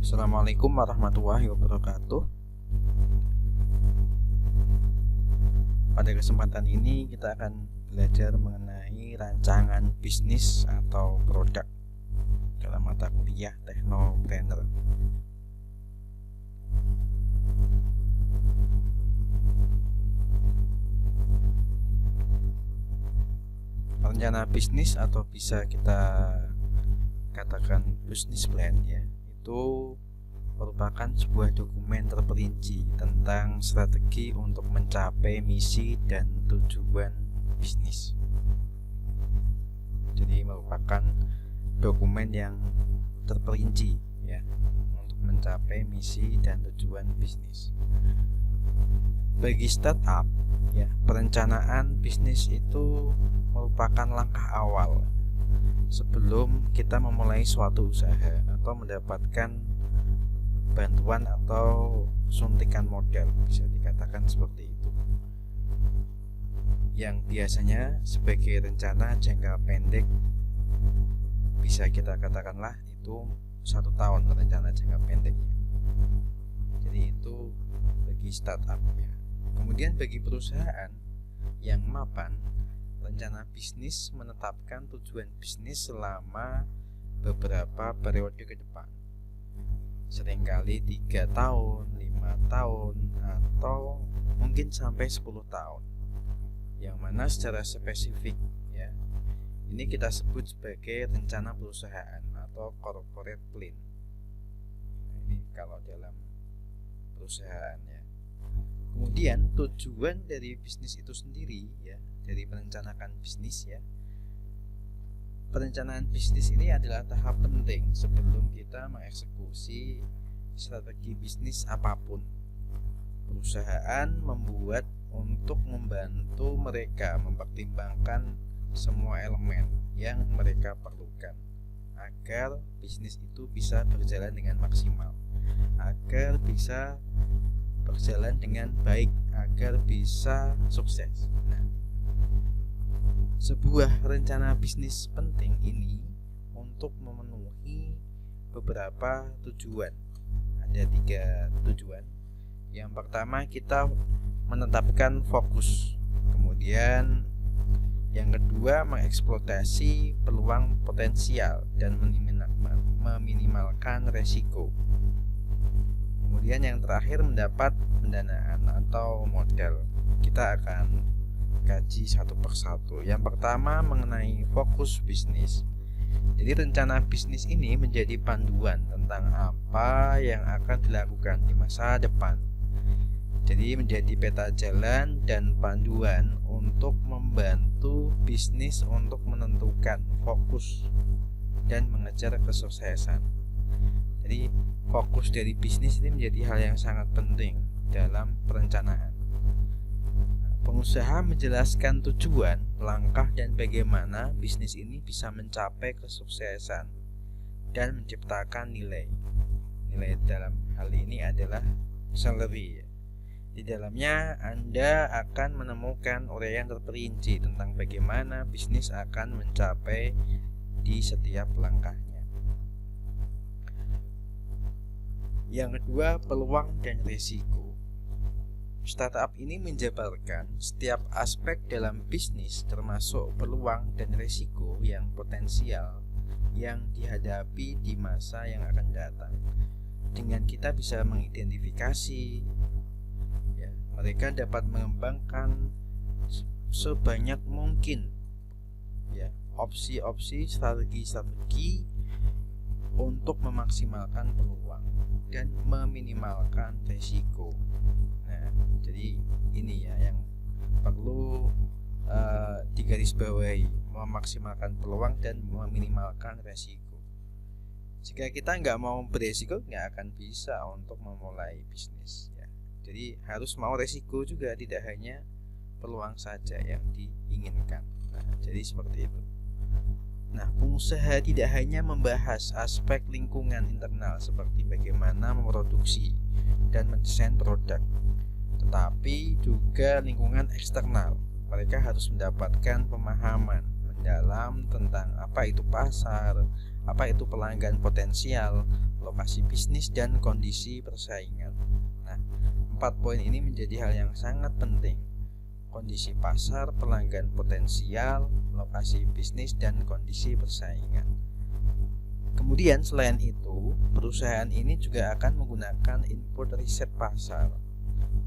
Assalamualaikum warahmatullahi wabarakatuh. Pada kesempatan ini kita akan belajar mengenai rancangan bisnis atau produk dalam mata kuliah Technopreneur. Rencana bisnis atau bisa kita katakan business plan ya, itu merupakan sebuah dokumen terperinci tentang strategi untuk mencapai misi dan tujuan bisnis. Jadi merupakan dokumen yang terperinci ya untuk mencapai misi dan tujuan bisnis. Bagi startup ya, perencanaan bisnis itu merupakan langkah awal sebelum kita memulai suatu usaha atau mendapatkan bantuan atau suntikan modal, bisa dikatakan seperti itu, yang biasanya sebagai rencana jangka pendek. Bisa kita katakanlah itu 1 tahun rencana jangka pendeknya. Jadi itu bagi startup ya. Kemudian bagi perusahaan yang mapan, rencana bisnis menetapkan tujuan bisnis selama beberapa periode ke depan, seringkali 3 tahun, 5 tahun, atau mungkin sampai 10 tahun, yang mana secara spesifik ya, ini kita sebut sebagai rencana perusahaan atau corporate plan. Ini kalau dalam perusahaan ya. Kemudian tujuan dari bisnis itu sendiri ya, dari perencanaan bisnis ya. Perencanaan bisnis ini adalah tahap penting sebelum kita mengeksekusi strategi bisnis apapun. Perusahaan membuat untuk membantu mereka mempertimbangkan semua elemen yang mereka perlukan agar bisnis itu bisa berjalan dengan maksimal, agar bisa berjalan dengan baik, agar bisa sukses. Nah, sebuah rencana bisnis penting ini untuk memenuhi beberapa tujuan. Ada 3 tujuan. Yang pertama, kita menetapkan fokus. Kemudian yang kedua, mengeksploitasi peluang potensial dan meminimalkan resiko. Kemudian yang terakhir, mendapat pendanaan atau modal. Kita akan kaji satu persatu. Yang pertama, mengenai fokus bisnis. Jadi rencana bisnis ini menjadi panduan tentang apa yang akan dilakukan di masa depan. Jadi menjadi peta jalan dan panduan untuk membantu bisnis untuk menentukan fokus dan mengejar kesuksesan. Jadi fokus dari bisnis ini menjadi hal yang sangat penting dalam perencanaan. Pengusaha menjelaskan tujuan, langkah, dan bagaimana bisnis ini bisa mencapai kesuksesan dan menciptakan nilai. Nilai dalam hal ini adalah salary. Di dalamnya Anda akan menemukan uraian terperinci tentang bagaimana bisnis akan mencapai di setiap langkahnya. Yang kedua, peluang dan risiko. Startup ini menjabarkan setiap aspek dalam bisnis, termasuk peluang dan risiko yang potensial yang dihadapi di masa yang akan datang. Dengan kita bisa mengidentifikasi ya, mereka dapat mengembangkan sebanyak mungkin ya opsi-opsi, strategi untuk memaksimalkan peluang dan meminimalkan risiko. Nah, jadi ini ya yang perlu digarisbawahi, memaksimalkan peluang dan meminimalkan resiko. Jika kita nggak mau beresiko, nggak akan bisa untuk memulai bisnis ya. Jadi harus mau resiko juga, tidak hanya peluang saja yang diinginkan. Nah, jadi seperti itu. Nah, pengusaha tidak hanya membahas aspek lingkungan internal seperti bagaimana memproduksi dan mendesain produk, tetapi juga lingkungan eksternal. Mereka harus mendapatkan pemahaman mendalam tentang apa itu pasar, apa itu pelanggan potensial, lokasi bisnis, dan kondisi persaingan. Nah, 4 poin ini menjadi hal yang sangat penting. Kondisi pasar, pelanggan potensial, lokasi bisnis, dan kondisi persaingan. Kemudian selain itu, perusahaan ini juga akan menggunakan input riset pasar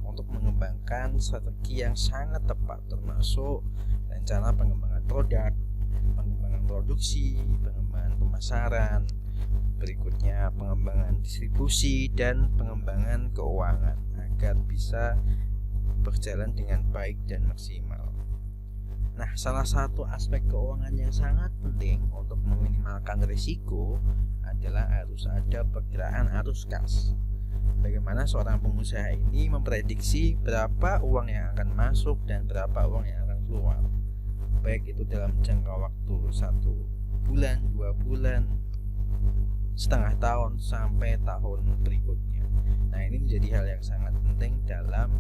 untuk mengembangkan strategi yang sangat tepat, termasuk rencana pengembangan produk, pengembangan produksi, pengembangan pemasaran, berikutnya pengembangan distribusi, dan pengembangan keuangan agar bisa berjalan dengan baik dan maksimal. Nah, salah satu aspek keuangan yang sangat penting untuk meminimalkan risiko adalah harus ada perkiraan arus kas. Bagaimana seorang pengusaha ini memprediksi berapa uang yang akan masuk dan berapa uang yang akan keluar, baik itu dalam jangka waktu 1 bulan, 2 bulan, setengah tahun, sampai tahun berikutnya. Nah, ini menjadi hal yang sangat penting dalam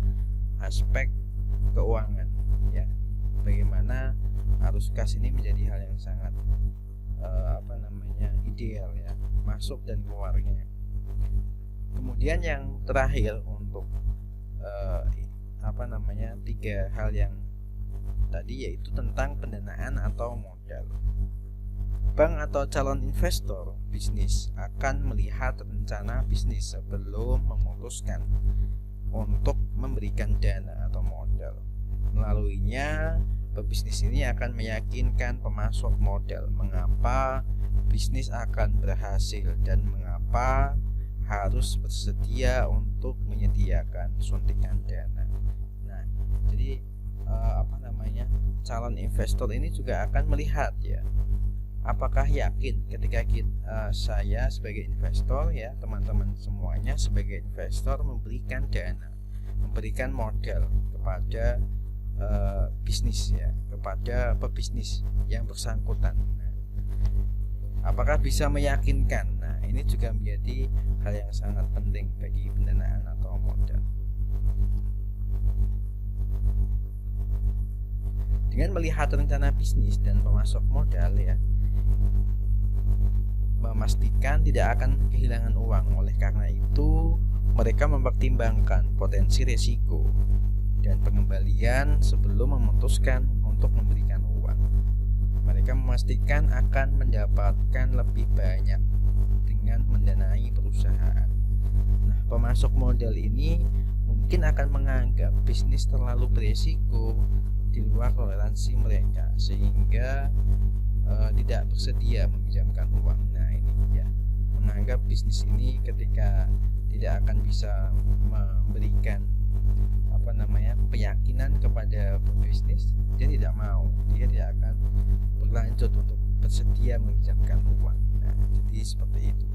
aspek keuangan, ya. Bagaimana arus kas ini menjadi hal yang sangat ideal, ya, masuk dan keluarnya. Kemudian yang terakhir untuk 3 hal yang tadi, yaitu tentang pendanaan atau modal. Bank atau calon investor bisnis akan melihat rencana bisnis sebelum memutuskan untuk memberikan dana atau modal. Melaluinya, pebisnis ini akan meyakinkan pemasok modal mengapa bisnis akan berhasil dan mengapa harus bersedia untuk menyediakan suntikan dana. Nah, jadi calon investor ini juga akan melihat, ya, apakah yakin ketika saya sebagai investor, ya, teman-teman semuanya sebagai investor memberikan dana, memberikan modal kepada bisnis, ya, kepada pebisnis yang bersangkutan. Nah, apakah bisa meyakinkan? Nah, ini juga menjadi hal yang sangat penting bagi pendanaan atau modal. Dengan melihat rencana bisnis dan pemasok modal, ya, memastikan tidak akan kehilangan uang. Oleh karena itu, mereka mempertimbangkan potensi risiko dan pengembalian sebelum memutuskan untuk memberikan uang. Mereka memastikan akan mendapatkan lebih banyak dengan mendanai perusahaan. Nah, pemasok modal ini mungkin akan menganggap bisnis terlalu berisiko di luar toleransi mereka, sehingga tidak bersedia meminjamkan uang. Nah, ini, ya, menganggap bisnis ini ketika tidak akan bisa memberikan keyakinan kepada pebisnis, dia tidak mau, dia tidak akan berlanjut untuk bersedia meminjamkan uang. Nah, jadi seperti itu.